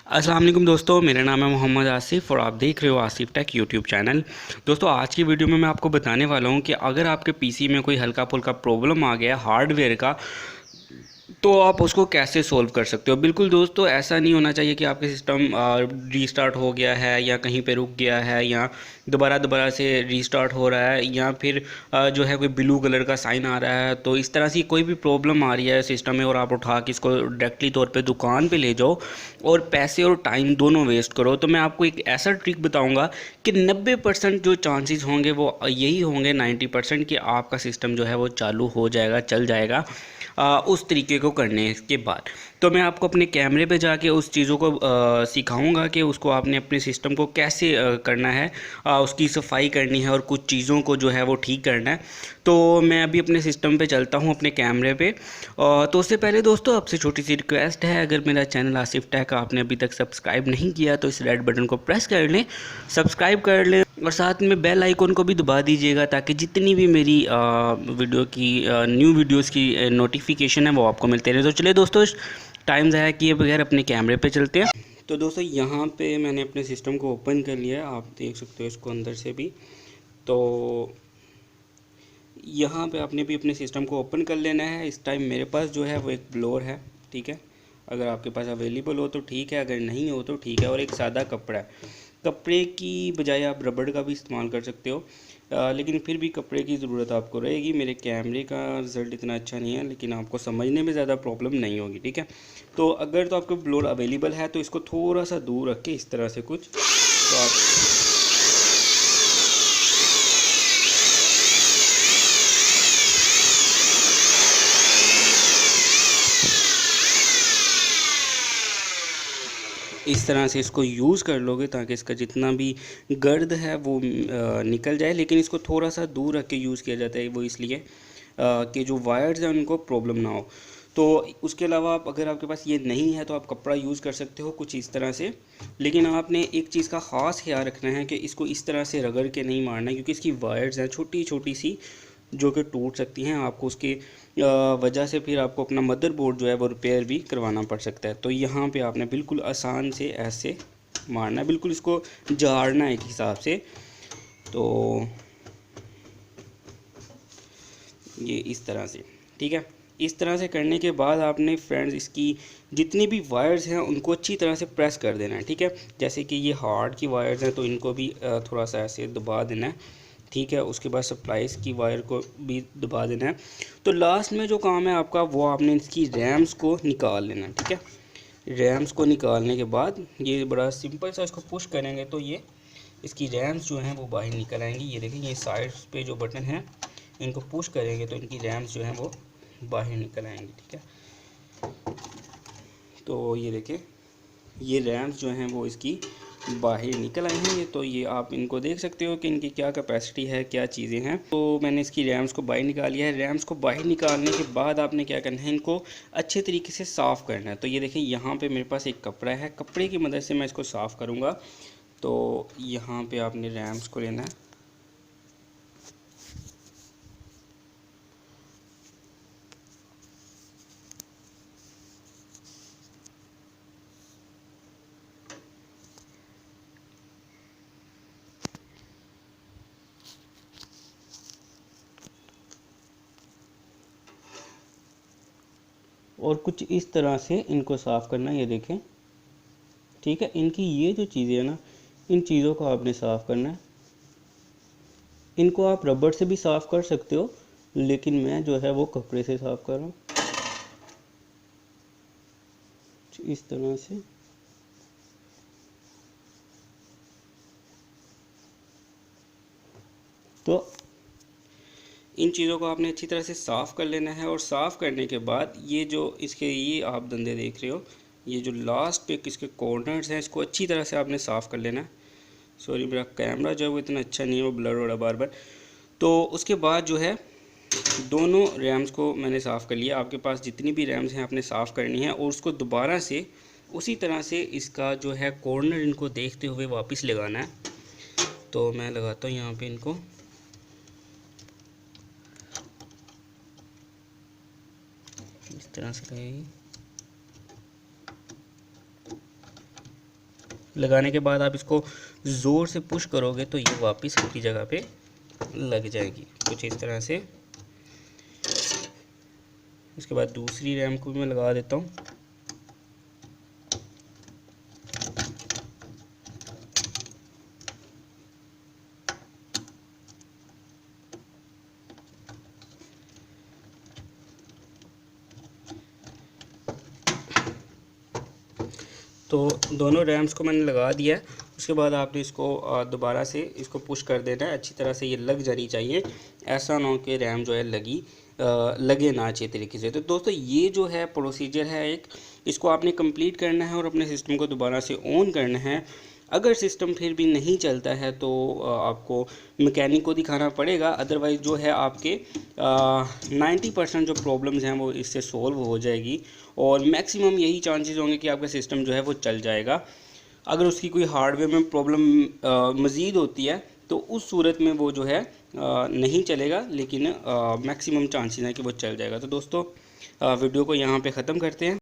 अस्सलाम वालेकुम दोस्तों, मेरा नाम है मोहम्मद आसिफ़ और आप देख रहे हो आसिफ टेक यूट्यूब चैनल। दोस्तों, आज की वीडियो में मैं आपको बताने वाला हूं कि अगर आपके पीसी में कोई हल्का फुल्का प्रॉब्लम आ गया हार्डवेयर का, तो आप उसको कैसे सोल्व कर सकते हो। बिल्कुल दोस्तों, ऐसा नहीं होना चाहिए कि आपके सिस्टम रीस्टार्ट हो गया है या कहीं पे रुक गया है या दोबारा से रीस्टार्ट हो रहा है या फिर जो है कोई ब्लू कलर का साइन आ रहा है। तो इस तरह से कोई भी प्रॉब्लम आ रही है सिस्टम में और आप उठा के इसको डायरेक्टली तौर पे दुकान पे ले जाओ और पैसे और टाइम दोनों वेस्ट करो। तो मैं आपको एक ऐसा ट्रिक बताऊंगा कि 90% जो चांसेस होंगे वो यही होंगे 90% कि आपका सिस्टम जो है वो चालू हो जाएगा, चल जाएगा उस तरीके को करने के बाद। तो मैं आपको अपने कैमरे पे जाके उस चीज़ों को सिखाऊंगा कि उसको आपने अपने सिस्टम को कैसे करना है, उसकी सफाई करनी है और कुछ चीज़ों को जो है वो ठीक करना है। तो मैं अभी अपने सिस्टम पे चलता हूँ, अपने कैमरे पे। तो उससे पहले दोस्तों आपसे छोटी सी रिक्वेस्ट है, अगर मेरा चैनल आसिफ टेक आपने अभी तक सब्सक्राइब नहीं किया तो इस रेड बटन को प्रेस कर लें, सब्सक्राइब कर लें और साथ में बेल आइकन को भी दबा दीजिएगा ताकि जितनी भी मेरी वीडियो की न्यू वीडियोस की नोटिफिकेशन है वो आपको मिलते रहे। तो चलिए दोस्तों, टाइम ज़ाया किए बगैर अपने कैमरे पे चलते हैं। तो दोस्तों, यहाँ पे मैंने अपने सिस्टम को ओपन कर लिया है, आप देख सकते हो इसको अंदर से भी। तो यहाँ पे आपने भी अपने सिस्टम को ओपन कर लेना है। इस टाइम मेरे पास जो है वो एक ब्लोअर है, ठीक है। अगर आपके पास अवेलेबल हो तो ठीक है, अगर नहीं हो तो ठीक है। और एक सादा कपड़ा है, कपड़े की बजाय आप रबड़ का भी इस्तेमाल कर सकते हो, लेकिन फिर भी कपड़े की ज़रूरत आपको रहेगी। मेरे कैमरे का रिज़ल्ट इतना अच्छा नहीं है, लेकिन आपको समझने में ज़्यादा प्रॉब्लम नहीं होगी, ठीक है। तो अगर तो आपको ब्लोअर अवेलेबल है तो इसको थोड़ा सा दूर रख के इस तरह से कुछ, तो आप इस तरह से इसको यूज़ कर लोगे ताकि इसका जितना भी गर्द है वो निकल जाए। लेकिन इसको थोड़ा सा दूर रख के यूज़ किया जाता है, वो इसलिए कि जो वायर्स हैं उनको प्रॉब्लम ना हो। तो उसके अलावा आप, अगर आपके पास ये नहीं है तो आप कपड़ा यूज़ कर सकते हो कुछ इस तरह से। लेकिन आपने एक चीज़ का ख़ास ख्याल रखना है कि इसको इस तरह से रगड़ के नहीं मारना है, क्योंकि इसकी वायर्स हैं छोटी छोटी सी जो कि टूट सकती हैं। आपको उसके वजह से फिर आपको अपना मदरबोर्ड जो है वो रिपेयर भी करवाना पड़ सकता है। तो यहाँ पे आपने बिल्कुल आसान से ऐसे मारना है, बिल्कुल इसको झाड़ना है एक हिसाब से। तो ये इस तरह से, ठीक है। इस तरह से करने के बाद आपने फ्रेंड्स इसकी जितनी भी वायर्स हैं उनको अच्छी तरह से प्रेस कर देना है, ठीक है। जैसे कि ये हार्ड की वायर्स हैं तो इनको भी थोड़ा सा ऐसे दबा देना है, ठीक है। उसके बाद सप्लाइज की वायर को भी दबा देना है। तो लास्ट में जो काम है आपका वो आपने इसकी रैम्स को निकाल लेना है, ठीक है। रैम्स को निकालने के बाद ये बड़ा सिंपल सा, इसको पुश करेंगे तो ये इसकी रैम्स जो हैं वो बाहर निकल आएंगी। ये देखिए, ये साइड्स पे जो बटन हैं इनको पुश करेंगे तो इनकी रैम्स जो हैं वो बाहर निकल आएंगी, ठीक है। तो ये देखिए, ये रैम्स जो हैं वो इसकी बाहर निकल आई हैं। ये तो ये आप इनको देख सकते हो कि इनकी क्या कैपेसिटी है, क्या चीज़ें हैं। तो मैंने इसकी रैम्स को बाहर निकाल लिया है। रैम्स को बाहर निकालने के बाद आपने क्या करना है, इनको अच्छे तरीके से साफ़ करना है। तो ये देखिए, यहाँ पे मेरे पास एक कपड़ा है, कपड़े की मदद से मैं इसको साफ़ करूँगा। तो यहाँ पे आपने रैम्स को लेना है, और कुछ इस तरह से इनको साफ़ करना है। ये देखें, ठीक है। इनकी ये जो चीज़ें हैं ना, इन चीज़ों को आपने साफ़ करना है। इनको आप रबड़ से भी साफ़ कर सकते हो, लेकिन मैं जो है वो कपड़े से साफ़ कर रहा हूँ इस तरह से। तो इन चीज़ों को आपने अच्छी तरह से साफ़ कर लेना है। और साफ़ करने के बाद ये जो इसके ये आप धंधे देख रहे हो, ये जो लास्ट पे इसके कॉर्नर्स हैं इसको अच्छी तरह से आपने साफ़ कर लेना है। सॉरी, मेरा कैमरा जो है वो इतना अच्छा नहीं है, वो ब्लर हो रहा है बार बार। तो उसके बाद जो है दोनों रैम्स को मैंने साफ़ कर लिया। आपके पास जितनी भी रैम्स हैं आपने साफ़ करनी है और उसको दोबारा से उसी तरह से इसका जो है कॉर्नर इनको देखते हुए वापस लगाना है। तो मैं लगाता हूँ यहाँ पे इनको, इस तरह से लगेगी। लगाने के बाद आप इसको ज़ोर से पुश करोगे तो ये वापस अपनी जगह पे लग जाएगी कुछ इस तरह से। इसके बाद दूसरी रैम को भी मैं लगा देता हूँ। तो दोनों रैम्स को मैंने लगा दिया है। उसके बाद आपने इसको दोबारा से इसको पुश कर देना है, अच्छी तरह से ये लग जानी चाहिए। ऐसा ना हो कि रैम जो है लगे ना अच्छे तरीके से। तो दोस्तों ये जो है प्रोसीजर है एक, इसको आपने कंप्लीट करना है और अपने सिस्टम को दोबारा से ऑन करना है। अगर सिस्टम फिर भी नहीं चलता है तो आपको मैकेनिक को दिखाना पड़ेगा, अदरवाइज़ जो है आपके 90% जो प्रॉब्लम्स हैं वो इससे सॉल्व हो जाएगी और मैक्सिमम यही चांसेस होंगे कि आपका सिस्टम जो है वो चल जाएगा। अगर उसकी कोई हार्डवेयर में प्रॉब्लम मज़ीद होती है तो उस सूरत में वो जो है नहीं चलेगा, लेकिन मैक्सिमम चांसेस हैं कि वो चल जाएगा। तो दोस्तों वीडियो को यहाँ पे ख़त्म करते हैं।